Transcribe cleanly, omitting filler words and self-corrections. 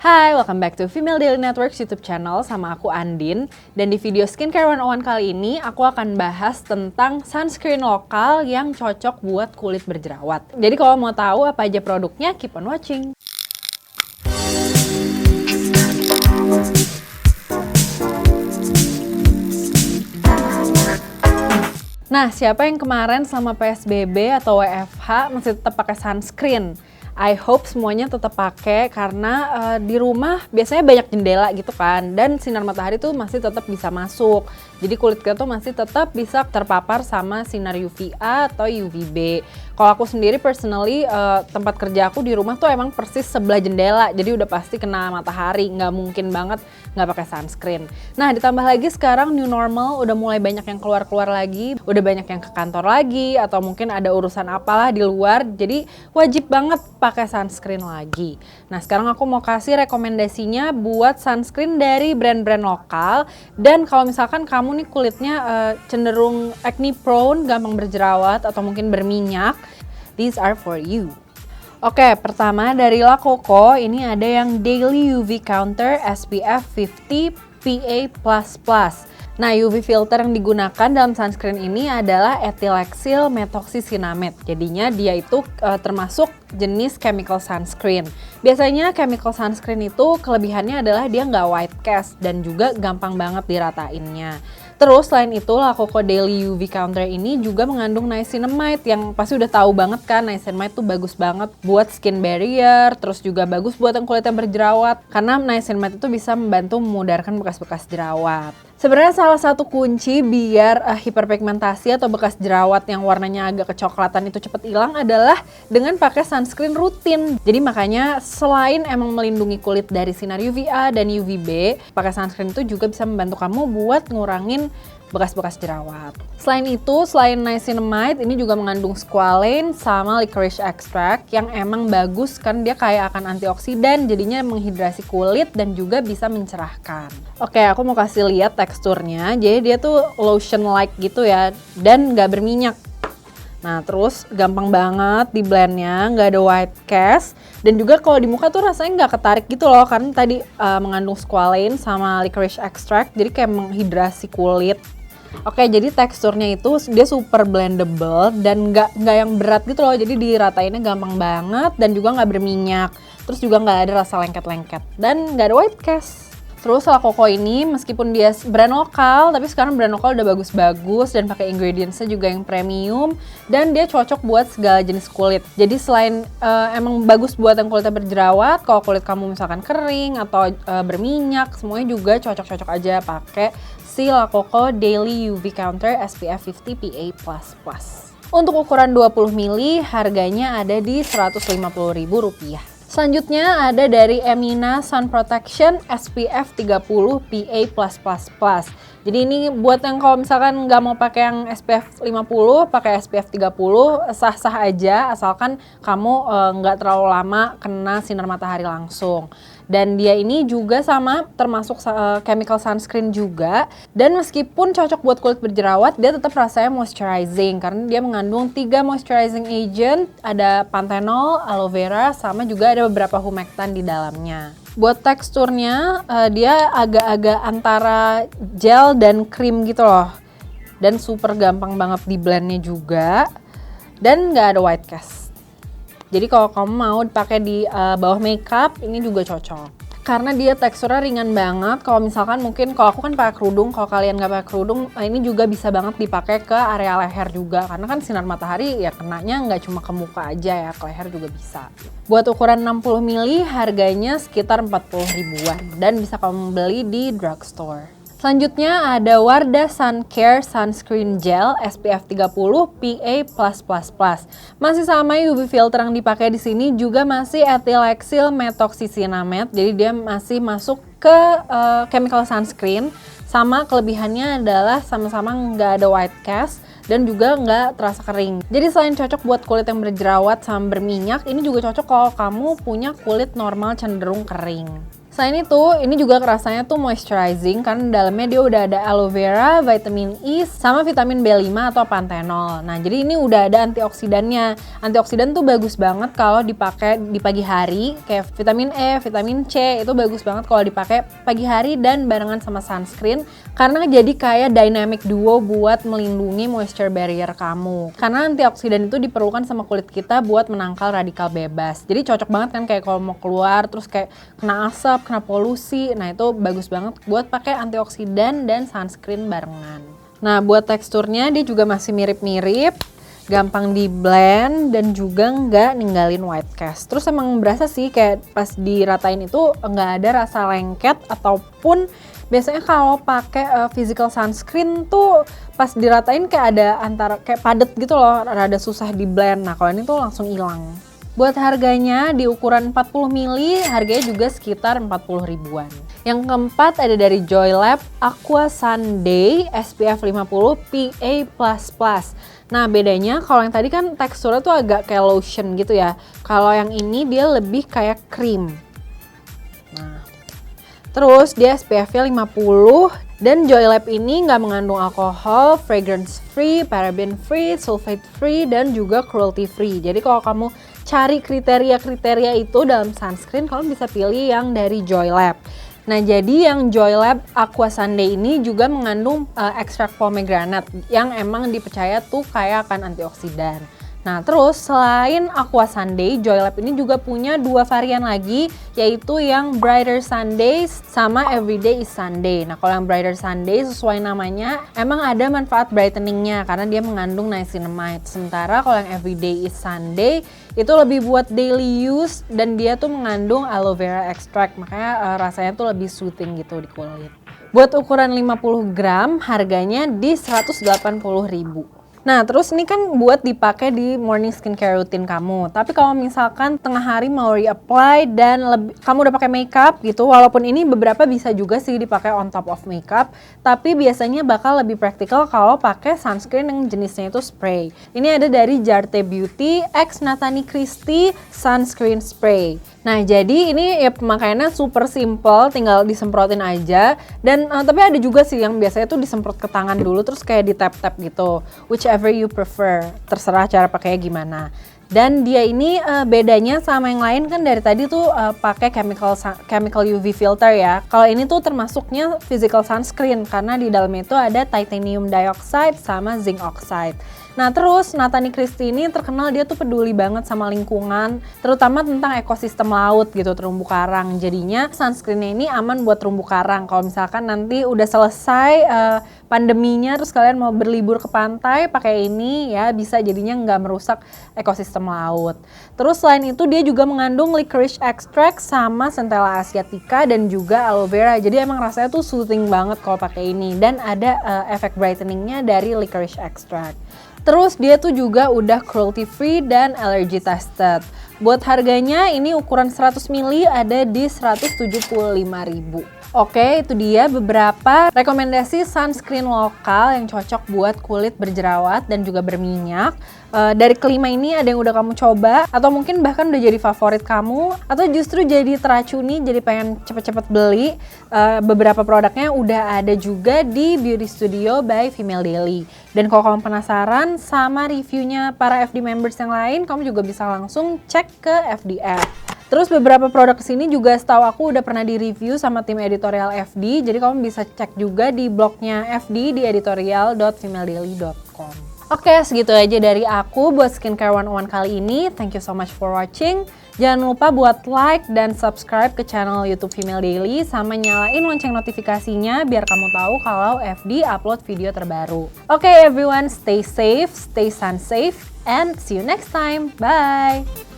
Hai, welcome back to Female Daily Networks YouTube channel sama aku Andin. Dan di video Skincare 101 kali ini aku akan bahas tentang sunscreen lokal yang cocok buat kulit berjerawat. Jadi kalau mau tahu apa aja produknya, keep on watching. Nah, siapa yang kemarin selama PSBB atau WFH masih tetap pakai sunscreen? I hope semuanya tetap pakai karena di rumah biasanya banyak jendela gitu kan, dan sinar matahari tuh masih tetap bisa masuk. Jadi kulit kita tuh masih tetap bisa terpapar sama sinar UVA atau UVB. Kalau aku sendiri personally tempat kerja aku di rumah tuh emang persis sebelah jendela, jadi udah pasti kena matahari, nggak mungkin banget nggak pakai sunscreen. Nah, ditambah lagi sekarang new normal, udah mulai banyak yang keluar-keluar lagi, udah banyak yang ke kantor lagi, atau mungkin ada urusan apalah di luar, jadi wajib banget pakai sunscreen lagi. Nah, sekarang aku mau kasih rekomendasinya buat sunscreen dari brand-brand lokal. Dan kalau misalkan kamu nih kulitnya cenderung acne prone, gampang berjerawat atau mungkin berminyak, these are for you. Oke, pertama dari La Coco, ini ada yang Daily UV Counter SPF 50 PA++. Nah, UV filter yang digunakan dalam sunscreen ini adalah ethylexyl methoxycinnamide. Jadinya dia itu termasuk jenis chemical sunscreen. Biasanya chemical sunscreen itu kelebihannya adalah dia nggak white cast dan juga gampang banget diratainnya. Terus selain itu, La Coco Daily UV Counter ini juga mengandung niacinamide yang pasti udah tahu banget kan, niacinamide tuh bagus banget buat skin barrier, terus juga bagus buat yang kulitnya berjerawat karena niacinamide itu bisa membantu memudarkan bekas-bekas jerawat. Sebenarnya salah satu kunci biar hiperpigmentasi atau bekas jerawat yang warnanya agak kecoklatan itu cepet hilang adalah dengan pakai sunscreen rutin. Jadi makanya selain emang melindungi kulit dari sinar UVA dan UVB, pakai sunscreen itu juga bisa membantu kamu buat ngurangin bekas-bekas jerawat. Selain itu, selain niacinamide, ini juga mengandung squalane sama licorice extract yang emang bagus kan, dia kayak akan antioksidan, jadinya menghidrasi kulit dan juga bisa mencerahkan. Oke, aku mau kasih lihat teksturnya. Jadi dia tuh lotion-like gitu ya, dan nggak berminyak. Nah, terus gampang banget di blendnya, nggak ada white cast, dan juga kalau di muka tuh rasanya nggak ketarik gitu loh, karena tadi mengandung squalane sama licorice extract, jadi kayak menghidrasi kulit. Oke, jadi teksturnya itu dia super blendable dan nggak yang berat gitu loh, jadi diratainnya gampang banget dan juga nggak berminyak. Terus juga nggak ada rasa lengket-lengket dan nggak ada white cast. Terus La Coco ini meskipun dia brand lokal, tapi sekarang brand lokal udah bagus-bagus dan pakai ingredientsnya juga yang premium dan dia cocok buat segala jenis kulit. Jadi selain emang bagus buat yang kulitnya berjerawat, kalau kulit kamu misalkan kering atau berminyak, semuanya juga cocok-cocok aja pakai si La Coco Daily UV Counter SPF 50 PA++. Untuk ukuran 20 ml harganya ada di Rp150.000. Selanjutnya ada dari Emina Sun Protection SPF 30 PA+++. Jadi ini buat yang kalau misalkan nggak mau pakai yang SPF 50, pakai SPF 30, sah-sah aja asalkan kamu nggak terlalu lama kena sinar matahari langsung. Dan dia ini juga sama termasuk chemical sunscreen juga. Dan meskipun cocok buat kulit berjerawat, dia tetap rasanya moisturizing karena dia mengandung 3 moisturizing agent, ada panthenol, aloe vera, sama juga ada beberapa humectant di dalamnya. Buat teksturnya dia agak-agak antara gel dan krim gitu loh. Dan super gampang banget di blendnya juga. Dan nggak ada white cast. Jadi kalau kamu mau dipakai di bawah makeup, ini juga cocok. Karena dia teksturnya ringan banget. Kalau misalkan mungkin kalau aku kan pakai kerudung, kalau kalian nggak pakai kerudung, ini juga bisa banget dipakai ke area leher juga. Karena kan sinar matahari ya kenanya nggak cuma ke muka aja ya, ke leher juga bisa. Buat ukuran 60 ml harganya sekitar 40 ribuan dan bisa kamu beli di drugstore. Selanjutnya ada Wardah Sun Care Sunscreen Gel SPF 30 PA+++. Masih sama UV filter yang dipakai di sini juga masih ethylexyl methoxycinnamide. Jadi dia masih masuk ke chemical sunscreen. Sama kelebihannya adalah sama-sama nggak ada white cast dan juga nggak terasa kering. Jadi selain cocok buat kulit yang berjerawat sama berminyak, ini juga cocok kalau kamu punya kulit normal cenderung kering. Selain itu, ini juga rasanya tuh moisturizing karena dalamnya dia udah ada aloe vera, vitamin E, sama vitamin B5 atau panthenol. Nah, jadi ini udah ada antioksidannya. Antioksidan tuh bagus banget kalau dipakai di pagi hari, kayak vitamin E, vitamin C, itu bagus banget kalau dipakai pagi hari dan barengan sama sunscreen karena jadi kayak dynamic duo buat melindungi moisture barrier kamu. Karena antioksidan itu diperlukan sama kulit kita buat menangkal radikal bebas. Jadi cocok banget kan kayak kalau mau keluar terus kayak kena asap, kena polusi, nah itu bagus banget buat pakai antioksidan dan sunscreen barengan. Nah, buat teksturnya dia juga masih mirip-mirip, gampang di blend dan juga nggak ninggalin white cast. Terus emang berasa sih kayak pas diratain itu nggak ada rasa lengket ataupun biasanya kalau pakai physical sunscreen tuh pas diratain kayak ada antara kayak padet gitu loh, rada susah di blend. Nah, kalau ini tuh langsung hilang. Buat harganya di ukuran 40 ml, harganya juga sekitar 40 ribuan. Yang keempat ada dari Joylab Aqua Sunday SPF 50 PA++. Nah, bedanya kalau yang tadi kan teksturnya tuh agak kayak lotion gitu ya. Kalau yang ini dia lebih kayak krim. Nah, terus dia SPF-nya 50 dan Joylab ini nggak mengandung alkohol, fragrance free, paraben free, sulfate free, dan juga cruelty free. Jadi kalau kamu cari kriteria-kriteria itu dalam sunscreen, kamu bisa pilih yang dari Joylab. Nah, jadi yang Joylab Aqua Sunday ini juga mengandung ekstrak pomegranate yang emang dipercaya tuh kaya akan antioksidan. Nah, terus selain Aqua Sunday, Joylab ini juga punya 2 varian lagi, yaitu yang Brighter Sunday sama Everyday is Sunday. Nah, kalau yang Brighter Sunday sesuai namanya, emang ada manfaat brightening-nya karena dia mengandung niacinamide. Sementara kalau yang Everyday is Sunday itu lebih buat daily use dan dia tuh mengandung aloe vera extract, makanya rasanya tuh lebih soothing gitu di kulit. Buat ukuran 50 gram, harganya di 180.000. Nah, terus ini kan buat dipakai di morning skincare routine kamu. Tapi kalau misalkan tengah hari mau reapply dan kamu udah pakai makeup gitu, walaupun ini beberapa bisa juga sih dipakai on top of makeup, tapi biasanya bakal lebih praktikal kalau pakai sunscreen yang jenisnya itu spray. Ini ada dari Jarte Beauty X Nathani Christie Sunscreen Spray. Nah, jadi ini ya pemakaiannya super simple, tinggal disemprotin aja. Dan tapi ada juga sih yang biasanya tuh disemprot ke tangan dulu terus kayak di tap-tap gitu. Whichever you prefer, terserah cara pakainya gimana. Dan dia ini bedanya sama yang lain kan dari tadi tuh pakai chemical UV filter ya. Kalau ini tuh termasuknya physical sunscreen karena di dalamnya itu ada titanium dioxide sama zinc oxide. Nah, terus Nathani Christie ini terkenal dia tuh peduli banget sama lingkungan, terutama tentang ekosistem laut gitu, terumbu karang. Jadinya sunscreennya ini aman buat terumbu karang. Kalau misalkan nanti udah selesai pandeminya terus kalian mau berlibur ke pantai pakai ini ya bisa, jadinya nggak merusak ekosistem laut. Terus selain itu dia juga mengandung licorice extract sama centella asiatica dan juga aloe vera. Jadi emang rasanya tuh soothing banget kalau pakai ini dan ada efek brightening-nya dari licorice extract. Terus dia tuh juga udah cruelty free dan allergy tested. Buat harganya ini ukuran 100 ml ada di 175.000. Oke, itu dia beberapa rekomendasi sunscreen lokal yang cocok buat kulit berjerawat dan juga berminyak. Dari kelima ini ada yang udah kamu coba atau mungkin bahkan udah jadi favorit kamu atau justru jadi teracuni jadi pengen cepet-cepet beli. Beberapa produknya udah ada juga di Beauty Studio by Female Daily. Dan kalau kamu penasaran sama reviewnya para FD members yang lain, kamu juga bisa langsung cek ke FDF. Terus beberapa produk kesini juga setahu aku udah pernah di-review sama tim editorial FD, jadi kamu bisa cek juga di blognya FD di editorial.femaledaily.com. Oke, segitu aja dari aku buat Skincare 101 kali ini. Thank you so much for watching. Jangan lupa buat like dan subscribe ke channel YouTube Female Daily sama nyalain lonceng notifikasinya biar kamu tahu kalau FD upload video terbaru. Oke everyone, stay safe, stay sun safe, and see you next time. Bye!